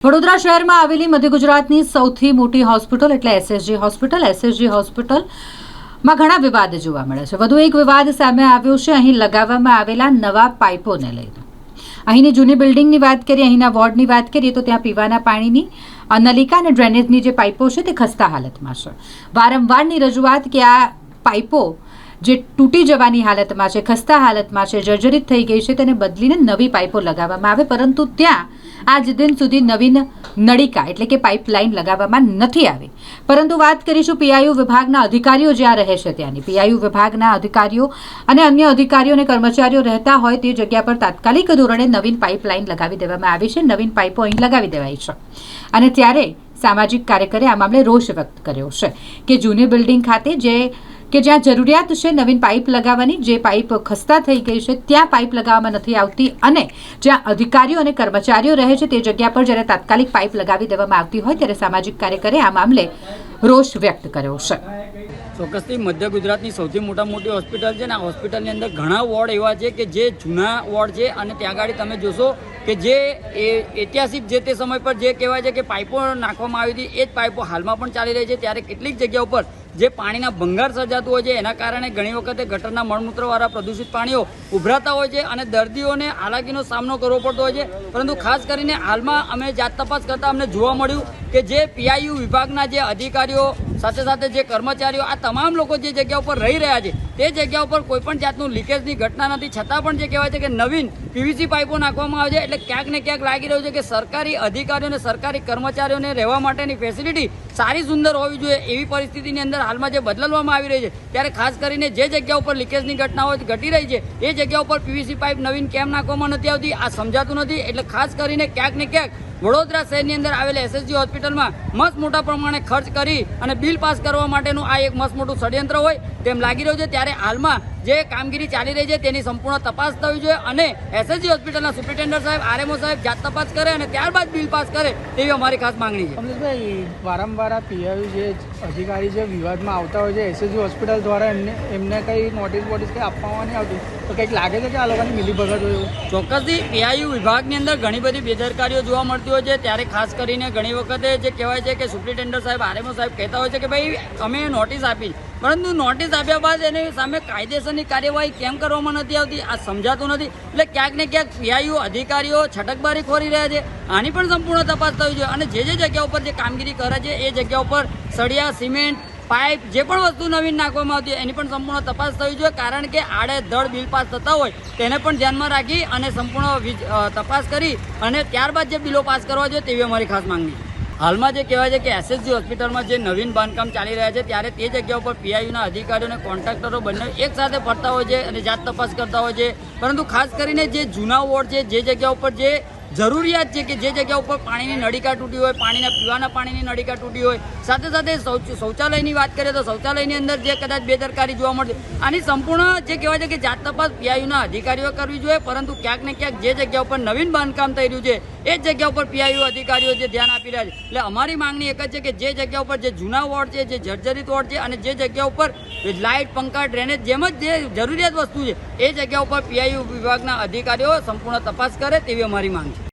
વડોદરા શહેરમાં આવેલી મધ્ય ગુજરાતની સૌથી મોટી હોસ્પિટલ એટલે એસએસજી હોસ્પિટલમાં ઘણા વિવાદ જોવા મળે છે। વધુ એક વિવાદ સામે આવ્યો છે અહીં લગાવવામાં આવેલા નવા પાઇપોને લઈને। અહીંની જૂની બિલ્ડિંગની વાત કરીએ, અહીંના વોર્ડની વાત કરીએ તો ત્યાં પીવાના પાણીની નલિકા અને ડ્રેનેજની જે પાઇપો છે તે ખસ્તા હાલતમાં છે। વારંવારની રજૂઆત કે આ પાઇપો જે તૂટી જવાની હાલતમાં છે, ખસ્તા હાલતમાં છે, જર્જરિત થઈ ગઈ છે, તેને બદલીને નવી પાઇપો લગાવવામાં આવે, પરંતુ ત્યાં આજ દિન સુધી નવીન નળિકા એટલે કે પાઇપલાઇન લગાવવામાં નથી આવી। પરંતુ વાત કરીશું પીઆઈયુ વિભાગના અધિકારીઓ જ્યાં રહે છે ત્યાંની। પીઆઈયુ વિભાગના અધિકારીઓ અને અન્ય અધિકારીઓ અને કર્મચારીઓ રહેતા હોય તે જગ્યા પર તાત્કાલિક ધોરણે નવીન પાઇપલાઇન લગાવી દેવામાં આવી છે, નવીન પાઇપો અહીં લગાવી દેવાઈ છે। અને ત્યારે સામાજિક કાર્યકરે આ મામલે રોષ વ્યક્ત કર્યો છે કે જૂની બિલ્ડિંગ ખાતે જ્યાં જરૂરિયાત છે નવીન પાઇપ લગાવવાની, જે પાઇપ ખસ્તા થઈ ગઈ છે ત્યાં પાઇપ લગાવવામાં નથી આવતી, અને જ્યાં અધિકારીઓ અને કર્મચારીઓ રહે છે તે જગ્યા પર જ્યારે તાત્કાલિક પાઇપ લગાવી દેવામાં આવતી હોય ત્યારે સામાજિક કાર્યકરે આ મામલે રોષ વ્યક્ત કર્યો છે। ચોક્કસથી મધ્ય ગુજરાતની સૌથી મોટી હોસ્પિટલ છે ને આ હોસ્પિટલની અંદર ઘણા વોર્ડ એવા છે કે જે જૂના વોર્ડ છે, અને ત્યાં આગળ તમે જોશો કે જે ઐતિહાસિક જે તે સમય પર જે કહેવાય છે કે પાઇપો નાખવામાં આવી હતી એ જ પાઇપો હાલમાં પણ ચાલી રહી છે। ત્યારે કેટલીક જગ્યા ઉપર જે પાણીના ભંગાર સર્જાતું હોય છે એના કારણે ઘણી વખતે ગટરના મળમૂત્રવાળા પ્રદૂષિત પાણીઓ ઉભરાતા હોય છે અને દર્દીઓને હાલાકીનો સામનો કરવો પડતો હોય છે। પરંતુ ખાસ કરીને હાલમાં અમે જાત તપાસ કરતાં અમને જોવા મળ્યું કે જે પીઆઈયુ વિભાગના જે અધિકારીઓ સાથે સાથે જે કર્મચારીઓ આ તમામ લોકો જે જગ્યા ઉપર રહી રહ્યા છે તે જગ્યા ઉપર કોઈપણ જાતનું લીકેજની ઘટના નથી, છતાં પણ જે કહેવાય છે કે નવીન પીવીસી પાઇપો નાખવામાં આવે છે। એટલે ક્યાંક ને ક્યાંક લાગી રહ્યું છે કે સરકારી અધિકારીઓ અને સરકારી કર્મચારીઓને રહેવા માટેની ફેસિલિટી સારી સુંદર હોવી જોઈએ, એવી પરિસ્થિતિની અંદર હાલમાં જે બદલવામાં આવી રહી છે। ત્યારે ખાસ કરીને જે જગ્યા ઉપર લીકેજની ઘટનાઓ ઘટી રહી છે એ જગ્યા ઉપર પીવીસી પાઇપ નવીન કેમ નાખવામાં નથી આવતી આ સમજાતું નથી। એટલે ખાસ કરીને ક્યાંક ને ક્યાંક વડોદરા શહેરની અંદર આવેલા એસએસજી હોસ્પિટલમાં મસ્ત મોટા પ્રમાણે ખર્ચ કરી અને બિલ પાસ કરવા માટેનું આ એક મસ્ત મોટું ષડયંત્ર હોય તેમ લાગી રહ્યું છે। ત્યારે હાલમાં જે કામગીરી ચાલી રહી છે તેની સંપૂર્ણ તપાસ થવી જોઈએ અને એસએસજી હોસ્પિટલના સુપ્રિન્ટેન્ડન્ટ સાહેબ, આરએમઓ સાહેબ જાત તપાસ કરે અને ત્યારબાદ બિલ પાસ કરે તેવી અમારી ખાસ માંગણી છે। અમરેશભાઈ, વારંવાર આ પીઆઈયુ જે અધિકારી જે વિવાદમાં આવતા હોય છે એસએસજી હોસ્પિટલ દ્વારા એમને કંઈ નોટિસ કંઈ આપવામાં નહીં આવતી, તો કંઈક લાગે છે કે આ લોકોની મિલીભગત હોય એવું? ચોક્કસથી પીઆઈયુ વિભાગની અંદર ઘણી બધી બેદરકારીઓ જોવા મળતી હોય છે। ત્યારે ખાસ કરીને ઘણી વખતે જે કહેવાય છે કે સુપ્રિન્ટેન્ડન્ટ સાહેબ, આરએમઓ સાહેબ કહેતા હોય છે કે ભાઈ અમે નોટિસ આપી, પરંતુ નોટિસ આપ્યા બાદ એની સામે કાયદેસરની કાર્યવાહી કેમ કરવામાં નથી આવતી આ સમજાતું નથી। એટલે ક્યાંક ને ક્યાંક પીઆઈયુ અધિકારીઓ છટકબારી ખોરી રહ્યા છે, આની પણ સંપૂર્ણ તપાસ થવી જોઈએ અને જે જગ્યા ઉપર જે કામગીરી કરે છે એ જગ્યા ઉપર સળિયા, સિમેન્ટ, પાઇપ જે પણ વસ્તુ નવીન નાખવામાં આવતી એની પણ સંપૂર્ણ તપાસ થવી જોઈએ, કારણ કે આડેધડ બિલ પાસ થતા હોય તેને પણ ધ્યાનમાં રાખી અને સંપૂર્ણ તપાસ કરી અને ત્યારબાદ જે બિલો પાસ કરવા જોઈએ તેવી અમારી ખાસ માંગણી છે। હાલમાં જે કહેવાય છે કે એસએસજી હોસ્પિટલમાં જે નવીન બાંધકામ ચાલી રહ્યા છે ત્યારે તે જગ્યા ઉપર પીઆઈયુના અધિકારીઓ અને કોન્ટ્રાક્ટરો બંને એક સાથે ફરતા હોય છે અને જાત તપાસ કરતા હોય છે, પરંતુ ખાસ કરીને જે જૂના વોર્ડ છે, જે જગ્યા ઉપર જે જરૂરિયાત છે કે જે જગ્યા ઉપર પાણીની નળિકા તૂટી હોય, પીવાના પાણીની નળિકા તૂટી હોય, સાથે સાથે શૌચાલયની વાત કરીએ તો શૌચાલયની અંદર જે કદાચ બેદરકારી જોવા મળશે આની સંપૂર્ણ જે કહેવાય છે કે જાત તપાસ પીઆઈયુના અધિકારીઓ કરવી જોઈએ। પરંતુ ક્યાંક ને ક્યાંક જે જગ્યા ઉપર નવીન બાંધકામ થઈ રહ્યું છે એ જ જગ્યા ઉપર પીઆઈયુ અધિકારીઓ જે ધ્યાન આપી રહ્યા છે। એટલે અમારી માંગણી એક જ છે કે જે જગ્યા ઉપર જે જૂના વોર્ડ છે, જે જર્જરિત વોર્ડ છે અને જે જગ્યા ઉપર લાઇટ, પંખા, ડ્રેનેજ જેમ જ જે જરૂરિયાત વસ્તુ છે એ જગ્યા ઉપર પીઆઈયુ વિભાગના અધિકારીઓ સંપૂર્ણ તપાસ કરે તેવી અમારી માંગ છે।